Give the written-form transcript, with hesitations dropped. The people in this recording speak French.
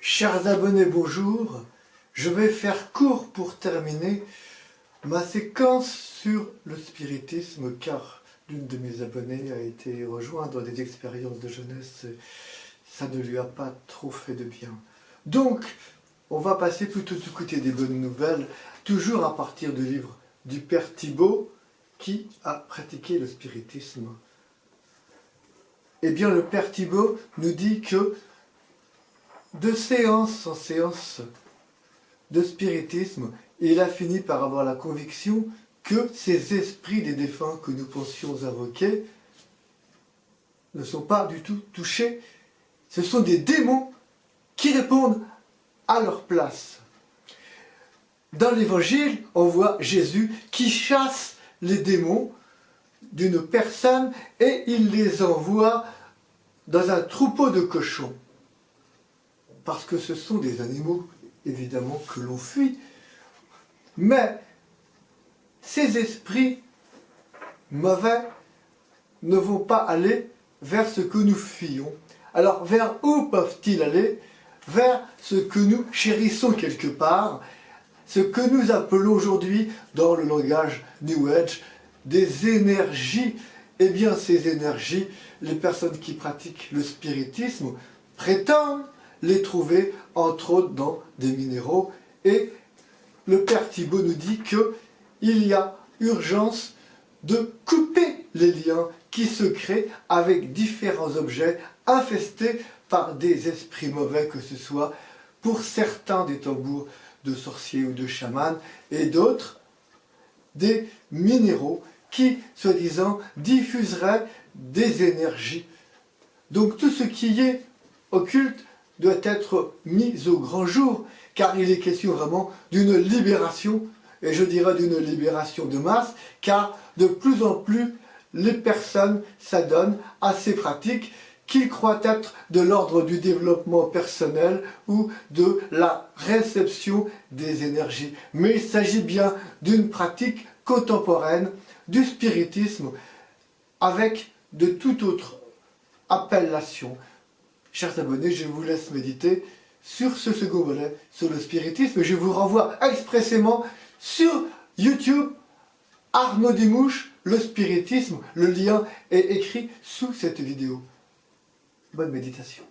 Chers abonnés, bonjour. Je vais faire court pour terminer ma séquence sur le spiritisme car l'une de mes abonnées a été rejoindre des expériences de jeunesse et ça ne lui a pas trop fait de bien. Donc, on va passer plutôt du côté des bonnes nouvelles, toujours à partir du livre du Père Thibaut qui a pratiqué le spiritisme. Eh bien, le Père Thibaut nous dit que de séance en séance de spiritisme, il a fini par avoir la conviction que ces esprits des défunts que nous pensions invoquer ne sont pas du tout touchés. Ce sont des démons qui répondent à leur place. Dans l'Évangile, on voit Jésus qui chasse les démons d'une personne et il les envoie dans un troupeau de cochons. Parce que ce sont des animaux, évidemment, que l'on fuit. Mais ces esprits mauvais ne vont pas aller vers ce que nous fuyons. Alors, vers où peuvent-ils aller? Vers ce que nous chérissons quelque part, ce que nous appelons aujourd'hui, dans le langage New Age, des énergies. Eh bien, ces énergies, les personnes qui pratiquent le spiritisme prétendent les trouver, entre autres, dans des minéraux. Et le Père Thibaut nous dit qu'il y a urgence de couper les liens qui se créent avec différents objets infestés par des esprits mauvais, que ce soit pour certains des tambours de sorciers ou de chamans, et d'autres des minéraux qui, soi-disant, diffuseraient des énergies. Donc tout ce qui est occulte doit être mis au grand jour, car il est question vraiment d'une libération, et je dirais d'une libération de masse, car de plus en plus les personnes s'adonnent à ces pratiques qu'ils croient être de l'ordre du développement personnel ou de la réception des énergies. Mais il s'agit bien d'une pratique contemporaine du spiritisme avec de toute autre appellation. Chers abonnés, je vous laisse méditer sur ce second volet, sur le spiritisme, et je vous renvoie expressément sur YouTube, Arnaud Dimouche, le spiritisme. Le lien est écrit sous cette vidéo. Bonne méditation.